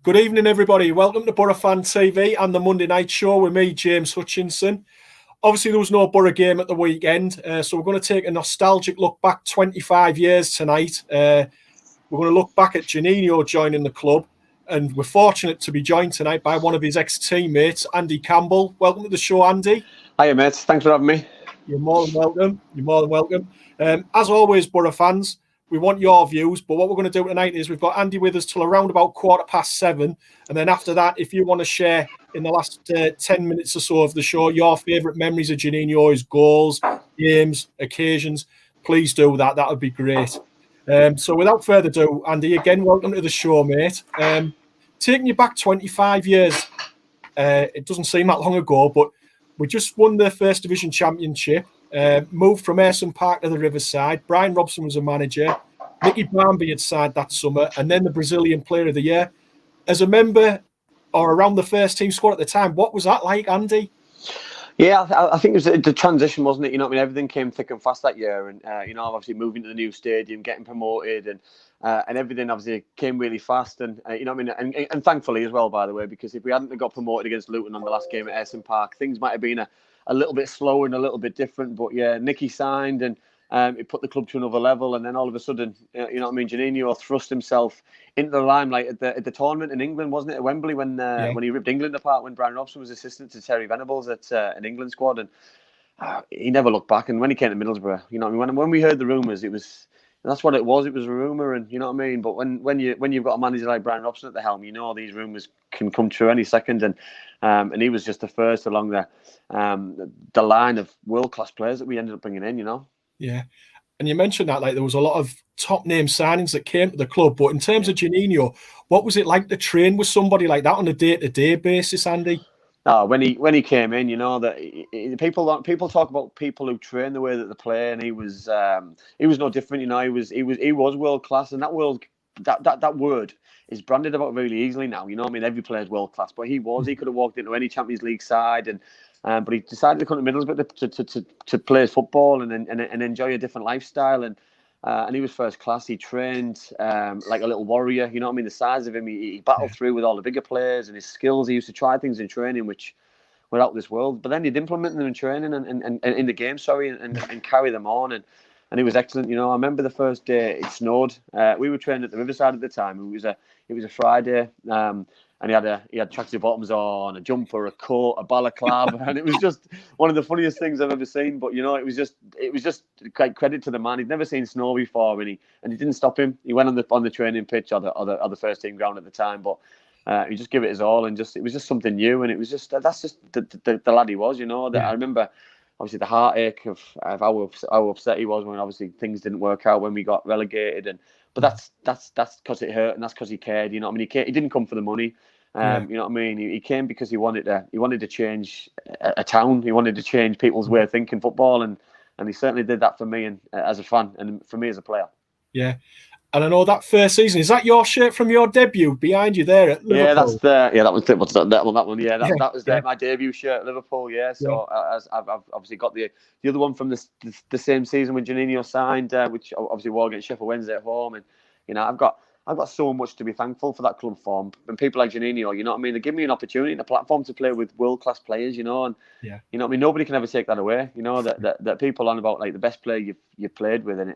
Good evening, everybody. Welcome to Borough Fan TV and the Monday Night Show with me, James Hutchinson. Obviously, there was no Borough game at the weekend, so we're going to take a nostalgic look back 25 years tonight. We're going to look back at Juninho joining the club, and we're fortunate to be joined tonight by one of his ex-teammates, Andy Campbell. Welcome to the show, Andy. Hiya, mate. Thanks for having me. You're more than welcome. As always, Borough fans, we want your views, but what we're going to do tonight is we've got Andy with us till around about 7:15, and then after that, if you want to share in the last 10 minutes or so of the show your favourite memories of Juninho, his goals, games, occasions, please do that. That would be great. So without further ado, Andy, again, welcome to the show, mate. Taking you back 25 years, it doesn't seem that long ago, but we just won the First Division Championship. Moved from Ayresome Park to the Riverside. Brian Robson was a manager. Mickey Barmby had signed that summer, and then the Brazilian Player of the Year. As a member or around the first team squad at the time, what was that like, Andy? Yeah, I think it was the transition, wasn't it? You know what I mean? Everything came thick and fast that year, and obviously moving to the new stadium, getting promoted, and everything obviously came really fast, and you know what I mean? And thankfully as well, by the way, because if we hadn't got promoted against Luton on the last game at Ayresome Park, things might have been a little bit slower and a little bit different. But yeah, Nicky signed, and it put the club to another level, and then all of a sudden, you know what I mean? Juninho thrust himself into the limelight at the tournament in England, wasn't it, at Wembley, when he ripped England apart, when Brian Robson was assistant to Terry Venables at an England squad, and he never looked back. And when he came to Middlesbrough, you know what I mean? When we heard the rumours, that's what it was. It was a rumour, and you know what I mean. But when you've got a manager like Brian Robson at the helm, you know these rumours can come true any second, and he was just the first along the line of world class players that we ended up bringing in. You know. Yeah, and you mentioned that like there was a lot of top name signings that came to the club, but in terms of Juninho, what was it like to train with somebody like that on a day-to-day basis, Andy? When he came in, you know that people talk about people who train the way that they play, and he was no different. You know, he was world class, and that word is branded about really easily now. You know what I mean? Every player is world class, but he could have walked into any Champions League side, and but he decided to come to Middlesbrough to play football and enjoy a different lifestyle, and he was first class. He trained like a little warrior. You know what I mean? The size of him, he battled through with all the bigger players, and his skills. He used to try things in training which were out of this world, but then he'd implement them in training and in the game, and carry them on. And he was excellent. You know, I remember the first day it snowed. We were training at the Riverside at the time. It was a Friday. And he had tracksuit bottoms on, a jumper, a coat, a balaclava, and it was just one of the funniest things I've ever seen. But you know, it was just like credit to the man. He'd never seen snow before, and he didn't stop him. He went on the training pitch or the first team ground at the time, but he just gave it his all, and it was just something new, and it was just that's just the lad he was. You know, that I remember. Obviously, the heartache of how upset he was when obviously things didn't work out when we got relegated, but that's because it hurt, and that's because he cared. You know what I mean? He didn't come for the money. You know what I mean? He came because he wanted to change a town. He wanted to change people's way of thinking football, and he certainly did that for me and as a fan, and for me as a player. Yeah. And I know that first season, is that your shirt from your debut behind you there at Liverpool? Yeah, that was that one. Yeah, that was my debut shirt at Liverpool. Yeah, so I've obviously got the other one from the same season when Juninho signed, which obviously wore against Sheffield Wednesday at home, and you know I've got so much to be thankful for that club form and people like Juninho. You know what I mean? They give me an opportunity and a platform to play with world class players. You know, and you know what I mean. Nobody can ever take that away. You know that people on about like the best player you've played with, and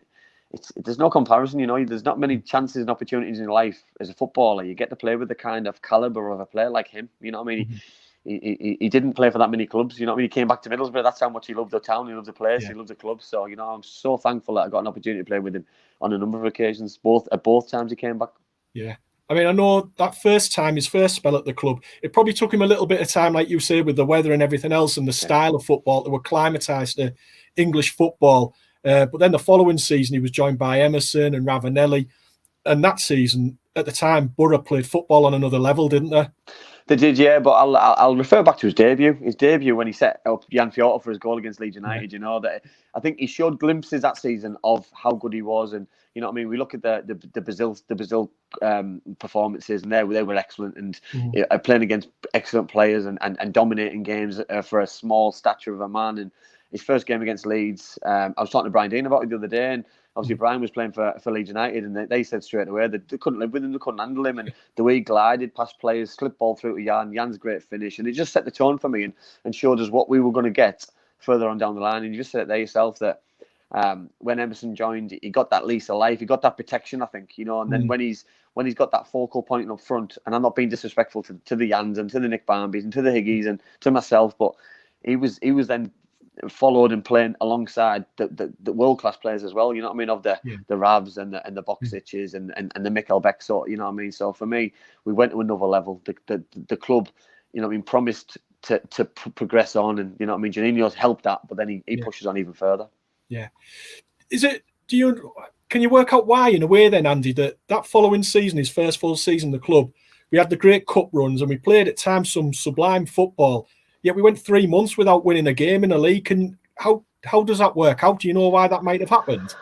there's no comparison, you know. There's not many chances and opportunities in life as a footballer. You get to play with the kind of caliber of a player like him. You know what I mean? He didn't play for that many clubs. You know what I mean? He came back to Middlesbrough. That's how much he loved the town. He loved the place. He loved the club. So, you know, I'm so thankful that I got an opportunity to play with him on a number of occasions, at both times he came back. Yeah. I mean, I know that first time, his first spell at the club, it probably took him a little bit of time, like you say, with the weather and everything else and the style of football that were acclimatised to English football. But then the following season, he was joined by Emerson and Ravanelli. And that season, at the time, Borough played football on another level, didn't they? They did, yeah. But I'll refer back to his debut. His debut when he set up Jan Fiorto for his goal against Leeds United. You know that I think he showed glimpses that season of how good he was, and you know what I mean. We look at the Brazil performances, and they were excellent, and playing against excellent players and dominating games for a small stature of a man. And his first game against Leeds, I was talking to Brian Dean about it the other day, and obviously Brian was playing for Leeds United, and they said straight away that they couldn't live with him, they couldn't handle him, and the way he glided past players, slipped ball through to Jan's great finish, and it just set the tone for me and showed us what we were going to get further on down the line. And you just said it there yourself that when Emerson joined, he got that lease of life, he got that protection, I think, and then when he's got that focal point up front, and I'm not being disrespectful to the Jans and to the Nick Barmbys and to the Higgies and to myself, but he was then followed and playing alongside the world class players as well. You know what I mean? Of the Ravs and the Boxitches and the Mikkel Beck sort. You know what I mean? So for me, we went to another level. The club, promised to progress on, and you know what I mean. Juninho's helped that, but then he pushes on even further. Yeah. Can you work out why in a way then, Andy, that following season, his first full season in the club, we had the great cup runs and we played at times some sublime football. Yet we went 3 months without winning a game in a league. And how does that work out? Do you know why that might have happened?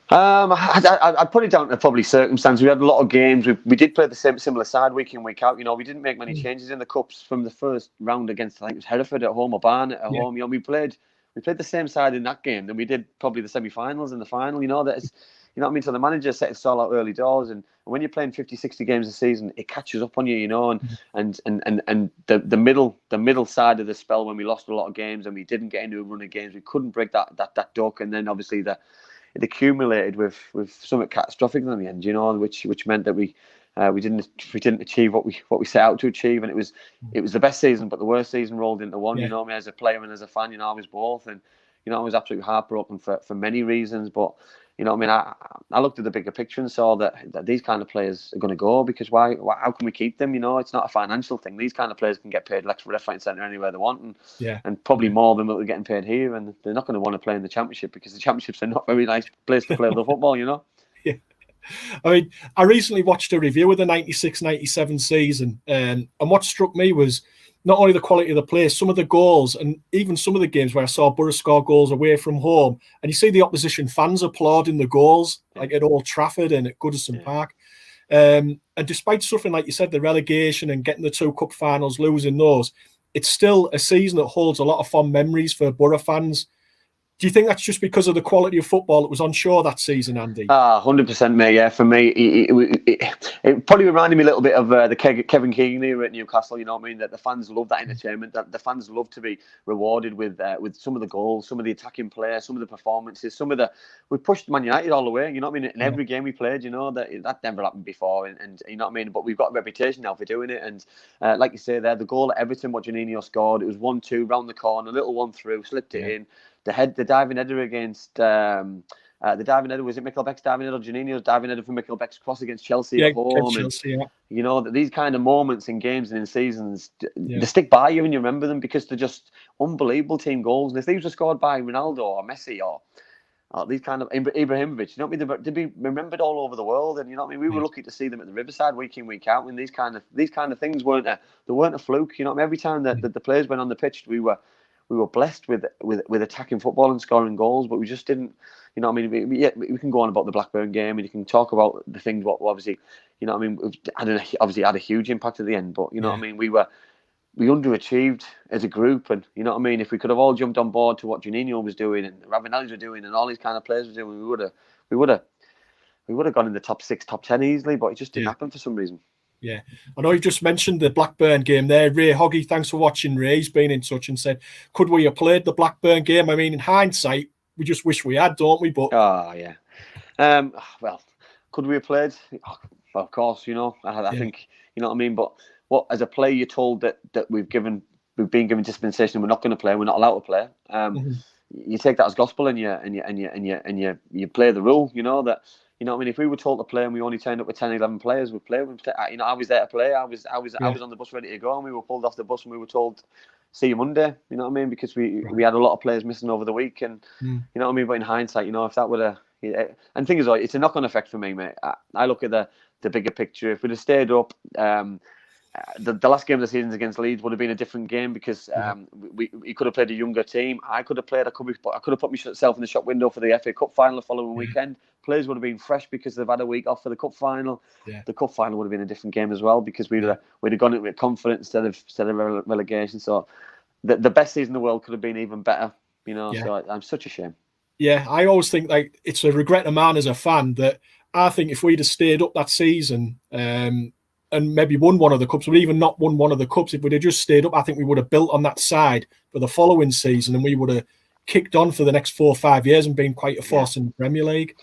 I'd put it down to probably circumstance. We had a lot of games. We did play the similar side week in, week out. We didn't make many changes in the cups from the first round against, I think it was Hereford at home or Barnet at home. We played the same side in that game than we did probably the semi-finals and the final. That is, you know what I mean? So the manager set his stall out early doors, and when you're playing 50, 60 games a season, it catches up on you, and the middle side of the spell when we lost a lot of games and we didn't get into a run of games, we couldn't break that duck, and then obviously it accumulated with something catastrophic in the end, which meant that we didn't achieve what we set out to achieve, and it was the best season but the worst season rolled into one. As a player and as a fan, I was both, and I was absolutely heartbroken for many reasons, but I looked at the bigger picture and saw that these kind of players are going to go, because how can we keep them? It's not a financial thing. These kind of players can get paid left, right, and centre anywhere they want, and probably more than what they're getting paid here, and they're not going to want to play in the Championship, because the Championships are not a very nice place to play the football, Yeah. I mean, I recently watched a review of the 96-97 season, and what struck me was not only the quality of the play, some of the goals, and even some of the games where I saw Borough score goals away from home, and you see the opposition fans applauding the goals, like at Old Trafford and at Goodison Park. And despite suffering, like you said, the relegation and getting the 2 cup finals, losing those, it's still a season that holds a lot of fond memories for Borough fans. Do you think that's just because of the quality of football that was on show that season, Andy? 100%, mate. Yeah, for me, it probably reminded me a little bit of the Kevin Keegan era at Newcastle. You know what I mean? That the fans love that entertainment. That the fans love to be rewarded with some of the goals, some of the attacking play, some of the performances, we pushed Man United all the way. You know what I mean? In every game we played, that never happened before, and you know what I mean. But we've got a reputation now for doing it. And like you say, there, the goal at Everton, what Juninho scored, it was 1-2 round the corner, a little one through, slipped it in. The diving header against the diving header, was it Mikkel Beck's diving header or Juninho's diving header from Mikkel Beck's cross against Chelsea at home? Chelsea, and these kind of moments in games and in seasons, they stick by you and you remember them, because they're just unbelievable team goals. And if these were scored by Ronaldo or Messi or these kind of Ibrahimovic, you know what I mean? They'd be remembered all over the world, and you know what I mean. We were lucky to see them at the Riverside week in, week out, and these kind of things weren't a fluke. You know what I mean? Every time that the players went on the pitch, we were blessed with attacking football and scoring goals, but we just didn't. You know what I mean? We can go on about the Blackburn game, and you can talk about the things what obviously, you know what I mean, obviously had a huge impact at the end, but you know what I mean, we underachieved as a group, and you know what I mean, if we could have all jumped on board to what Juninho was doing and Ravanelli were doing and all these kind of players were doing, we would have gone in the top 6, top 10 easily, but it just didn't happen for some reason. Yeah, I know you just mentioned the Blackburn game there. Ray Hoggy, thanks for watching. Ray's been in touch and said, could we have played the Blackburn game? I mean, in hindsight, we just wish we had, don't we? But yeah. Well, could we have played? Well, of course, I think, you know what I mean? But what, as a player, you're told that we've been given dispensation, we're not going to play, we're not allowed to play. You take that as gospel, and you play the rule, that. You know what I mean? If we were told to play and we only turned up with 10, 11 players, we'd play. I was there to play. I was on the bus ready to go, and we were pulled off the bus and we were told, see you Monday. You know what I mean? Because we had a lot of players missing over the week, and you know what I mean? But in hindsight, if that would have... and the thing is, it's a knock-on effect for me, mate. I look at the bigger picture. If we'd have stayed up... the last game of the season against Leeds would have been a different game, because we could have played a younger team. I could have put myself in the shop window for the FA Cup final the following weekend. Players would have been fresh because they've had a week off for the cup final. The cup final would have been a different game as well, because we'd have gone in with confidence instead of relegation. So the best season in the world could have been even better. So I'm such a shame. Yeah, I always think like it's a regret of mine as a fan that I think if we'd have stayed up that season and maybe won one of the cups, or even not won one of the cups, if we'd have just stayed up, I think we would have built on that side for the following season, and we would have kicked on for the next 4 or 5 years and been quite a force in the Premier League.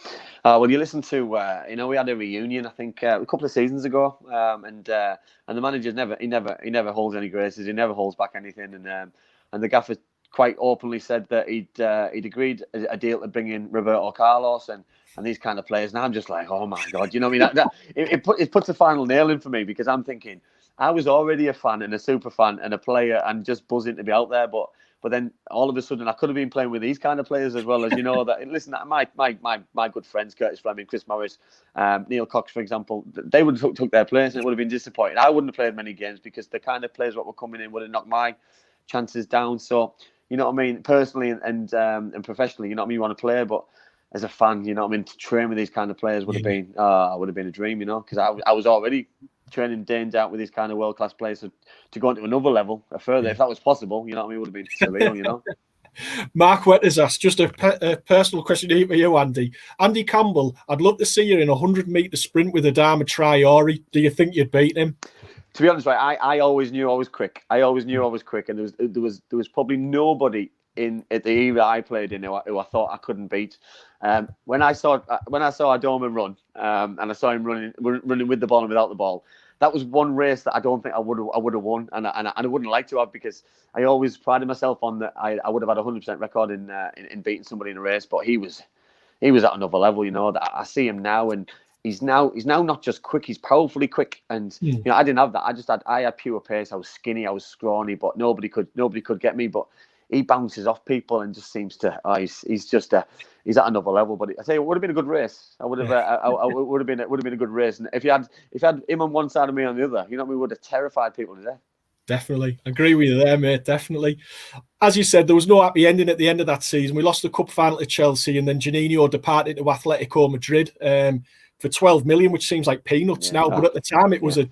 Well, you listen to, we had a reunion, I think, a couple of seasons ago, and the manager never holds any graces, he never holds back anything, and the gaffer quite openly said that he'd agreed a deal to bring in Roberto Carlos and these kind of players, and I'm just like, oh my god, you know what I mean? It puts a final nail in for me, because I'm thinking I was already a fan and a super fan and a player and just buzzing to be out there, but then all of a sudden I could have been playing with these kind of players as well, as you know. That listen, my good friends Curtis Fleming, Chris Morris, Neil Cox, for example, they would have took their place and it would have been disappointing. I wouldn't have played many games because the kind of players that were coming in would have knocked my chances down. So you know what I mean, personally and professionally, you know what I mean, you want to play, but as a fan, you know what I mean, to train with these kind of players would have been a dream, you know, because I was already training day and out with these kind of world-class players to go into another level further, if that was possible, you know what I mean, it would have been surreal, you know. Mark Wetters asked, just a personal question for you, Andy. Andy Campbell, I'd love to see you in a 100-metre sprint with Adama Traore. Do you think you'd beat him? To be honest, right, I always knew I was quick. And there was probably nobody at the era I played in who I thought I couldn't beat. When I saw Adama run, and I saw him running with the ball and without the ball, that was one race that I don't think I would have won, and I wouldn't like to have, because I always prided myself on that I would have had a 100% record in beating somebody in a race, but he was at another level, you know. That I see him now, and he's now not just quick, he's powerfully quick, and you know, I didn't have that. I had pure pace. I was skinny, I was scrawny, but nobody could get me. But he bounces off people and just seems to. He's at another level. But I tell you, it would have been a good race. I would have. It would have been a good race. And if you had him on one side and me on the other, you know, we would have terrified people to death. Definitely. Agree with you there, mate. Definitely. As you said, there was no happy ending at the end of that season. We lost the cup final to Chelsea, and then Juninho departed to Atletico Madrid for 12 million, which seems like peanuts now. But at the time, it was a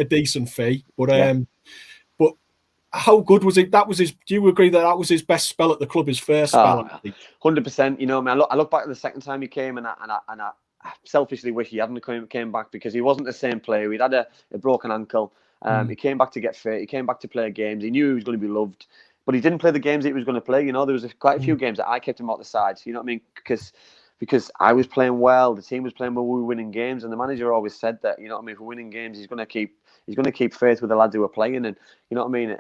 decent fee. But how good was it? That was his. Do you agree that was his best spell at the club? His first spell. 100%. You know, I look back at the second time he came, and I selfishly wish he hadn't came back, because he wasn't the same player. He'd had a broken ankle. He came back to get fit. He came back to play games. He knew he was going to be loved, but he didn't play the games that he was going to play. You know, there was quite a few games that I kept him out the side. You know what I mean? Because I was playing well, the team was playing well, we were winning games, and the manager always said that, you know what I mean, if we're winning games, he's going to keep faith with the lads who are playing, and you know what I mean.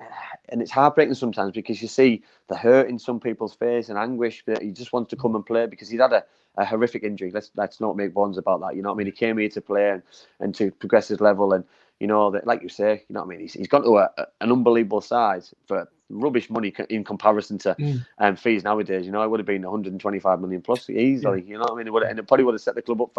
And it's heartbreaking sometimes, because you see the hurt in some people's face and anguish that he just wants to come and play, because he'd had a horrific injury. Let's not make bones about that. You know what I mean? He came here to play and to progress his level, and you know that, like you say, you know what I mean. He's gone to an unbelievable size for rubbish money in comparison to fees nowadays. You know, it would have been 125 million plus easily. You know what I mean? And it probably would have set the club up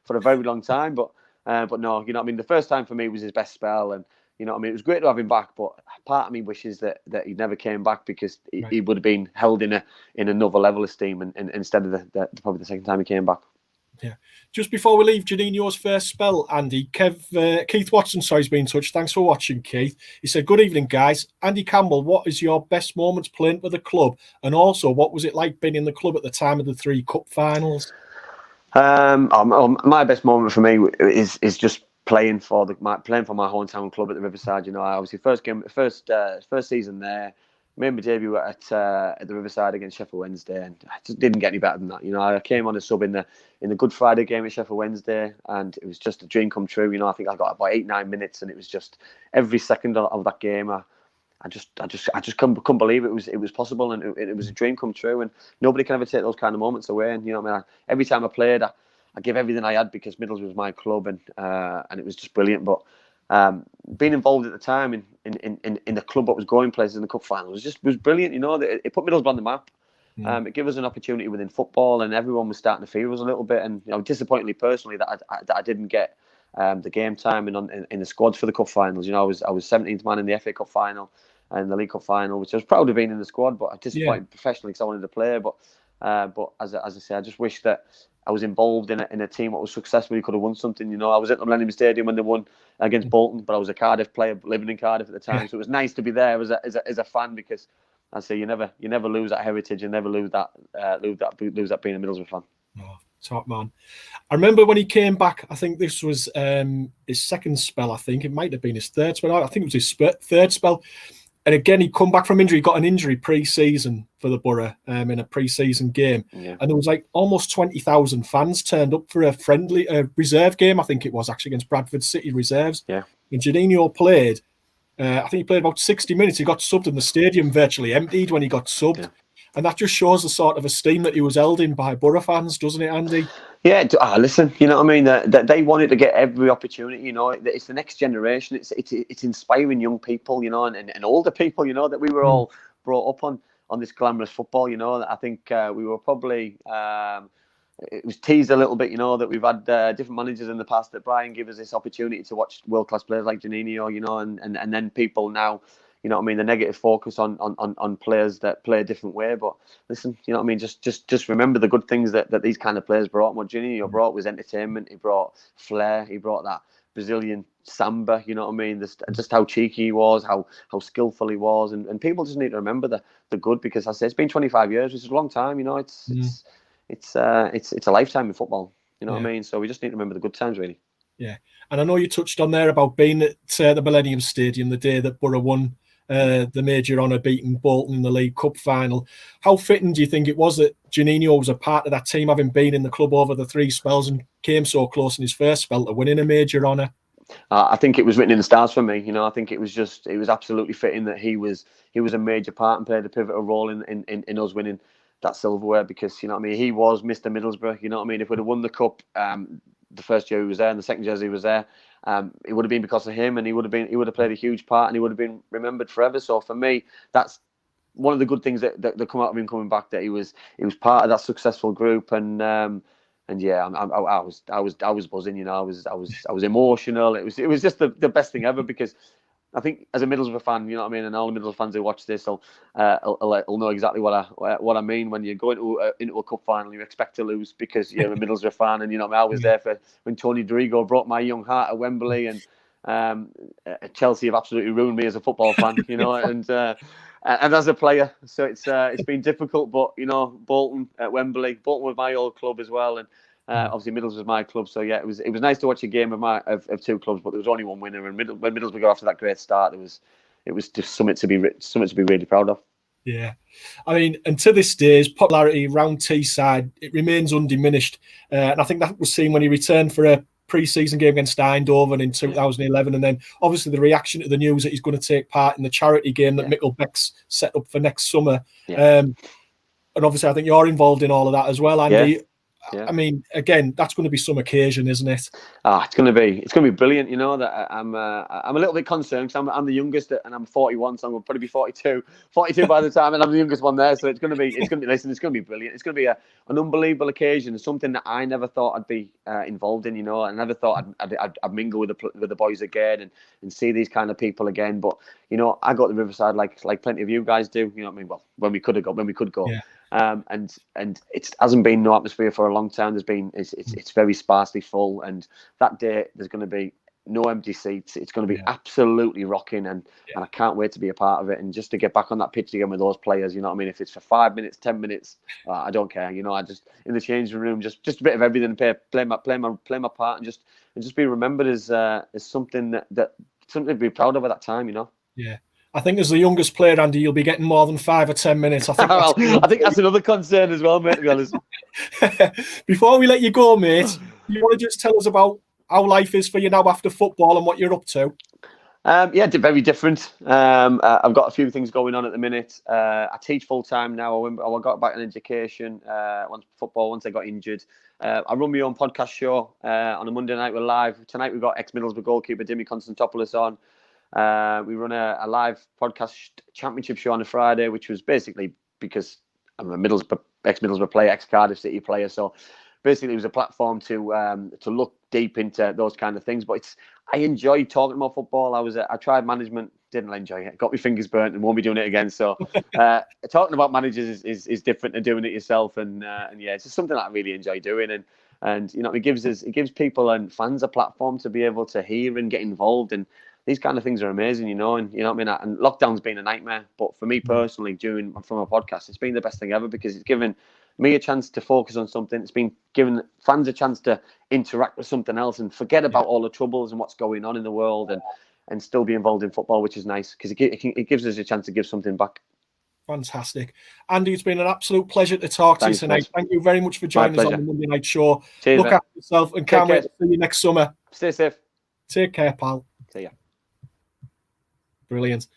for a very long time. But no, you know what I mean. The first time for me was his best spell, and you know what I mean. It was great to have him back, but part of me wishes that he never came back, because he would have been held in another level of esteem, and instead of probably the second time he came back. Yeah. Just before we leave Juninho's first spell, Andy, Keith Watson, sorry, has been in touch. Thanks for watching, Keith. He said, "Good evening, guys. Andy Campbell, what is your best moments playing for the club? And also, what was it like being in the club at the time of the 3 cup finals?" My best moment for me is just playing for my hometown club at the Riverside. You know, I obviously first season there. Made my debut at the Riverside against Sheffield Wednesday, and I just didn't get any better than that. You know, I came on a sub in the Good Friday game at Sheffield Wednesday, and it was just a dream come true. You know, I think I got about 8-9 minutes, and it was just every second of that game. I just couldn't believe it was possible, and it was a dream come true. And nobody can ever take those kind of moments away. And you know, what I mean, every time I played, I gave everything I had, because Middlesbrough was my club, and it was just brilliant. But being involved at the time in the club that was going places in the cup final was brilliant. You know, it put Middlesbrough on the map. It gave us an opportunity within football, and everyone was starting to feel us a little bit. And you know, disappointingly, personally, that I didn't get the game time in the squad for the cup finals. You know, I was 17th man in the FA Cup final and the League Cup final, which I was proud of being in the squad, but I disappointed professionally because I wanted to play. But as I say, I just wish that I was involved in a team that was successful. You could have won something. You know, I was at the Millennium Stadium when they won against Bolton, but I was a Cardiff player living in Cardiff at the time, so it was nice to be there as a fan, because I say you never lose that heritage and never lose that being a Middlesbrough fan. Oh, top man. I remember when he came back, I think this was his second spell. I think it might have been his third spell. I think it was his third spell. And again, he'd come back from injury. He got an injury pre-season for the Borough in a pre-season game. Yeah. And there was like almost 20,000 fans turned up for a friendly reserve game, I think it was, actually, against Bradford City reserves. Yeah. And Juninho played, I think he played about 60 minutes. He got subbed and the stadium virtually emptied when he got subbed. Yeah. And that just shows the sort of esteem that he was held in by Borough fans, doesn't it, Andy? Yeah, listen, you know what I mean? They wanted to get every opportunity, you know. It's the next generation. It's inspiring young people, you know, and older people, you know, that we were all brought up on this glamorous football, you know. I think we were probably... it was teased a little bit, you know, that we've had different managers in the past that Brian gave us this opportunity to watch world-class players like Juninho, you know, and then people now... You know what I mean? The negative focus on players that play a different way. But listen, you know what I mean? Just remember the good things that these kind of players brought. What Juninho brought was entertainment. He brought flair. He brought that Brazilian samba. You know what I mean? Just how cheeky he was, how skillful he was, and people just need to remember the good, because I say it's been 25 years, which is a long time. You know, it's a lifetime in football. You know what I mean? So we just need to remember the good times, really. Yeah, and I know you touched on there about being at the Millennium Stadium the day that Borough won the major honour, beating Bolton in the League Cup final. How fitting do you think it was that Juninho was a part of that team, having been in the club over the 3 spells and came so close in his first spell to winning a major honour? I think it was written in the stars for me. You know, I think it was absolutely fitting that he was a major part and played a pivotal role in us winning that silverware, because, you know what I mean, he was Mr. Middlesbrough. You know what I mean? If we'd have won the cup the first year he was there and the second year he was there, it would have been because of him, and he would have played a huge part, and he would have been remembered forever. So for me, that's one of the good things that come out of him coming back, that he was part of that successful group, and yeah, I was buzzing. You know, I was emotional. It was just the best thing ever, because I think as a Middlesbrough fan, you know what I mean, and all the Middlesbrough fans who watch this will know exactly what I mean. When you go into a cup final, you expect to lose because you're a Middlesbrough fan, and you know what I mean, I was there for when Tony Dorigo broke my young heart at Wembley, and Chelsea have absolutely ruined me as a football fan, you know, and as a player. So it's been difficult, but you know, Bolton at Wembley, Bolton was my old club as well, and obviously Middlesbrough was my club. So yeah, it was nice to watch a game of two clubs, but there was only one winner. And when Middlesbrough got off to that great start, it was just something to be really proud of. Yeah, I mean, and to this day, his popularity around Teesside, it remains undiminished. And I think that was seen when he returned for a pre-season game against Eindhoven in 2011, and then obviously the reaction to the news that he's going to take part in the charity game that Mikkel Beck's set up for next summer. Yeah. And obviously, I think you're involved in all of that as well, Andy. Yeah. Yeah. I mean, again, that's going to be some occasion, isn't it? It's going to be brilliant. You know that I'm a little bit concerned because I'm the youngest and I'm 41, so I'm going to probably be 42 by the time, and I'm the youngest one there. So it's going to be listen, it's going to be brilliant. It's going to be an unbelievable occasion, something that I never thought I'd be involved in. You know, I never thought I'd mingle with the boys again and see these kind of people again. But you know, I got the Riverside like plenty of you guys do. You know what I mean? Well, when we could go. Yeah. And it hasn't been no atmosphere for a long time. It's very sparsely full, and that day there's going to be no empty seats. It's going to be absolutely rocking, and I can't wait to be a part of it, and just to get back on that pitch again with those players. You know what I mean? If it's for 5 minutes, 10 minutes, I don't care. You know, I just in the changing room, just a bit of everything, play my part, and just be remembered as something that something to be proud of at that time. You know? Yeah. I think as the youngest player, Andy, you'll be getting more than 5 or 10 minutes. I think that's another concern as well, mate, to be honest. Before we let you go, mate, you want to just tell us about how life is for you now after football and what you're up to? Very different. I've got a few things going on at the minute. I teach full time now. I got back in education once I got injured. I run my own podcast show on a Monday night. We're live. Tonight we've got ex-Middlesbrough goalkeeper Dimi Konstantopoulos on. We run a live podcast championship show on a Friday, which was basically because I'm a ex-Middlesbrough player, ex-Cardiff City player. So basically it was a platform to look deep into those kind of things. But I enjoy talking about football. I tried management, didn't enjoy it. Got my fingers burnt and won't be doing it again. So talking about managers is different than doing it yourself. And yeah, it's just something that I really enjoy doing. And you know, it gives people and fans a platform to be able to hear and get involved. And these kind of things are amazing, you know. And you know what I mean. And lockdown's been a nightmare, but for me personally, from a podcast, it's been the best thing ever, because it's given me a chance to focus on something. It's been giving fans a chance to interact with something else and forget about all the troubles and what's going on in the world, and still be involved in football, which is nice, because it gives us a chance to give something back. Fantastic. Andy, it's been an absolute pleasure to talk to you tonight. Mate. Thank you very much for joining us on the Monday Night Show. Cheers, Look after yourself, and can't wait to see you next summer. Stay safe. Take care, pal. See ya. Brilliant.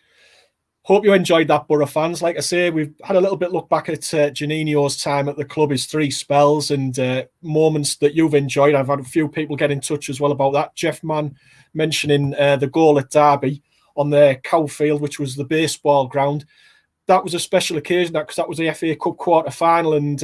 Hope you enjoyed that, Borough fans. Like I say, we've had a little bit look back at Juninho's time at the club, his 3 spells, and moments that you've enjoyed. I've had a few people get in touch as well about that. Jeff Mann mentioning the goal at Derby on the Cow Field, which was the baseball ground. That was a special occasion, because that was the FA Cup quarter-final, and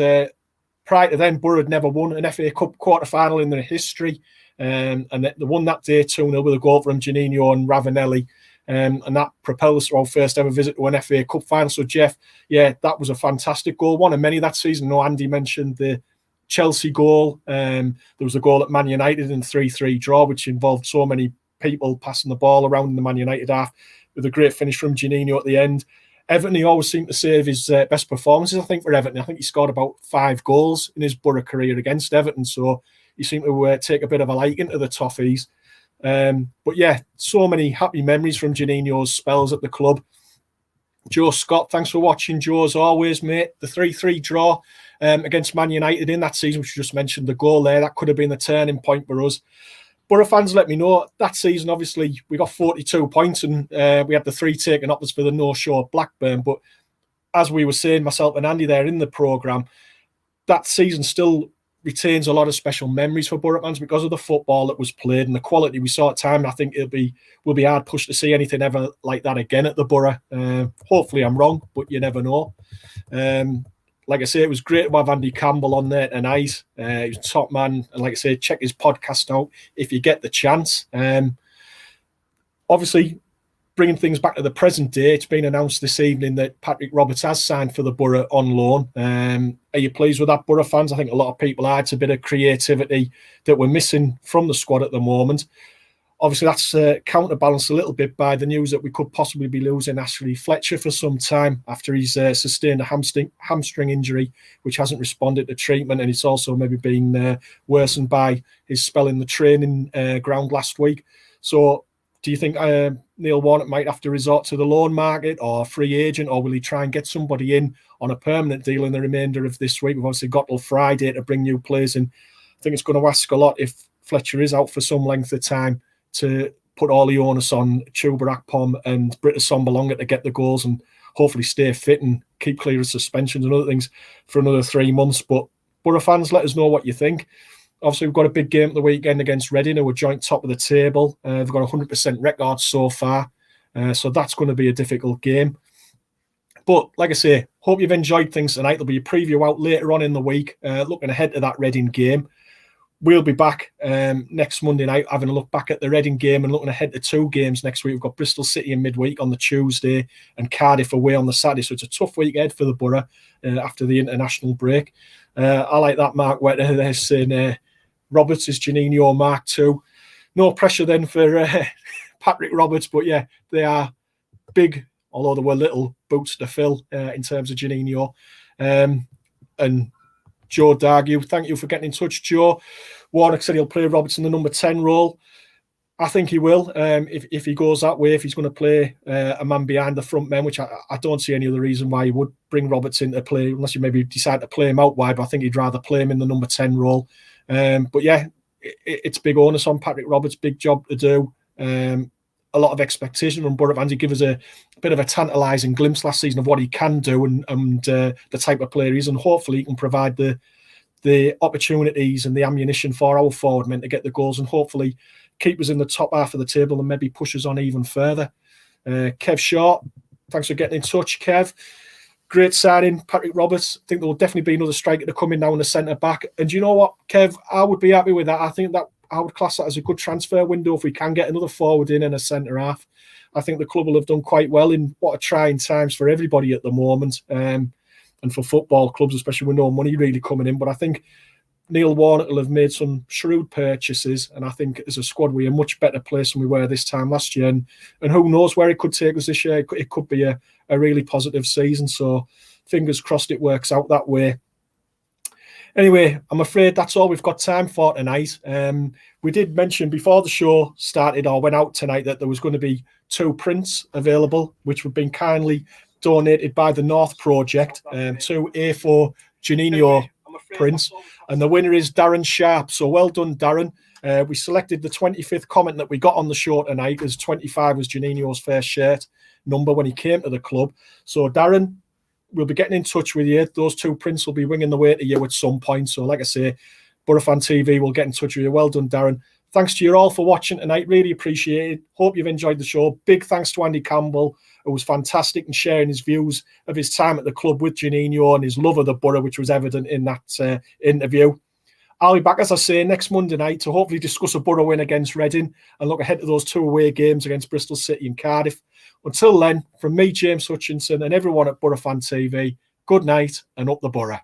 prior to then, Borough had never won an FA Cup quarter-final in their history, and they won that day 2-0 with a goal from Juninho and Ravanelli. And that propelled us to our first ever visit to an FA Cup final. So, Jeff, yeah, that was a fantastic goal. One of many that season. I know Andy mentioned the Chelsea goal. There was a goal at Man United in 3-3 draw, which involved so many people passing the ball around in the Man United half, with a great finish from Juninho at the end. Everton, he always seemed to save his best performances, I think, for Everton. I think he scored about 5 goals in his Borough career against Everton. So he seemed to take a bit of a liking to the Toffees. But yeah, so many happy memories from Juninho's spells at the club. Joe Scott, thanks for watching, Joe, as always, mate. The 3-3 draw against Man United in that season, which you just mentioned, the goal there, that could have been the turning point for us. Borough fans, let me know. That season, obviously, we got 42 points, and we had the 3 taken up us for the no-show at Blackburn. But as we were saying, myself and Andy there in the programme, that season still retains a lot of special memories for Borough fans because of the football that was played and the quality we saw at time. I think we'll be hard pushed to see anything ever like that again at the Borough. Hopefully I'm wrong, but you never know. Like I say, it was great to have Andy Campbell on there tonight. He was a top man. And like I say, check his podcast out if you get the chance. Obviously, bringing things back to the present day, it's been announced this evening that Patrick Roberts has signed for the Borough on loan. Are you pleased with that, Borough fans? I think a lot of people are. It's a bit of creativity that we're missing from the squad at the moment. Obviously, that's counterbalanced a little bit by the news that we could possibly be losing Ashley Fletcher for some time after he's sustained a hamstring injury, which hasn't responded to treatment, and it's also maybe been worsened by his spell in the training ground last week. So do you think Neil Warnock might have to resort to the loan market or free agent, or will he try and get somebody in on a permanent deal in the remainder of this week? We've obviously got till Friday to bring new players in. I think it's going to ask a lot if Fletcher is out for some length of time to put all the onus on Chuba Akpom and Britta Sombalonga to get the goals and hopefully stay fit and keep clear of suspensions and other things for another 3 months. But Borough fans, let us know what you think. Obviously, we've got a big game at the weekend against Reading, who are joint top of the table. They've got a 100% record so far. So that's going to be a difficult game. But like I say, hope you've enjoyed things tonight. There'll be a preview out later on in the week, looking ahead to that Reading game. We'll be back next Monday night having a look back at the Reading game and looking ahead to 2 games next week. We've got Bristol City in midweek on the Tuesday and Cardiff away on the Saturday. So it's a tough week ahead for the Borough after the international break. I like that Mark Wetter there saying Roberts is Juninho Mark II. No pressure then for Patrick Roberts, but yeah, they are big, although they were little boots to fill in terms of Juninho. And Joe Dargue, thank you for getting in touch, Joe. Warnock said he'll play Roberts in the number 10 role. I think he will. If he goes that way, if he's going to play a man behind the front men, which I don't see any other reason why he would bring Roberts into play, unless you maybe decide to play him out wide, but I think he'd rather play him in the number 10 role. But yeah, it's big onus on Patrick Roberts, big job to do. A lot of expectation from Borough fans. He gave us a bit of a tantalising glimpse last season of what he can do and the type of player he is, and hopefully he can provide the opportunities and the ammunition for our forward men to get the goals and hopefully keep us in the top half of the table and maybe push us on even further. Kev Short, thanks for getting in touch, Kev. Great signing, Patrick Roberts. I think there will definitely be another striker to come in now in the centre back. And you know what, Kev? I would be happy with that. I think that I would class that as a good transfer window if we can get another forward in and a centre half. I think the club will have done quite well in what are trying times for everybody at the moment, and for football clubs, especially with no money really coming in. But I think Neil Warnock will have made some shrewd purchases, and I think as a squad we're in a much better place than we were this time last year. And who knows where it could take us this year? It could be a really positive season. So fingers crossed it works out that way. Anyway, I'm afraid that's all we've got time for tonight. We did mention before the show started or went out tonight that there was going to be 2 prints available, which have been kindly donated by the North Project, 2 A4 Juninho prints, and the winner is Darren Sharp. So well done, Darren. We selected the 25th comment that we got on the show tonight, as 25 was Juninho's first shirt number when he came to the club. So Darren, we'll be getting in touch with you. Those 2 prints will be winging the way to you at some point. So like I say, Borough Fan TV will get in touch with you. Well done, Darren. Thanks to you all for watching tonight. Really appreciate it. Hope you've enjoyed the show. Big thanks to Andy Campbell, who was fantastic in sharing his views of his time at the club with Juninho and his love of the borough, which was evident in that interview. I'll be back, as I say, next Monday night to hopefully discuss a borough win against Reading and look ahead to those 2 away games against Bristol City and Cardiff. Until then, from me, James Hutchinson, and everyone at Borough Fan TV, good night and up the borough.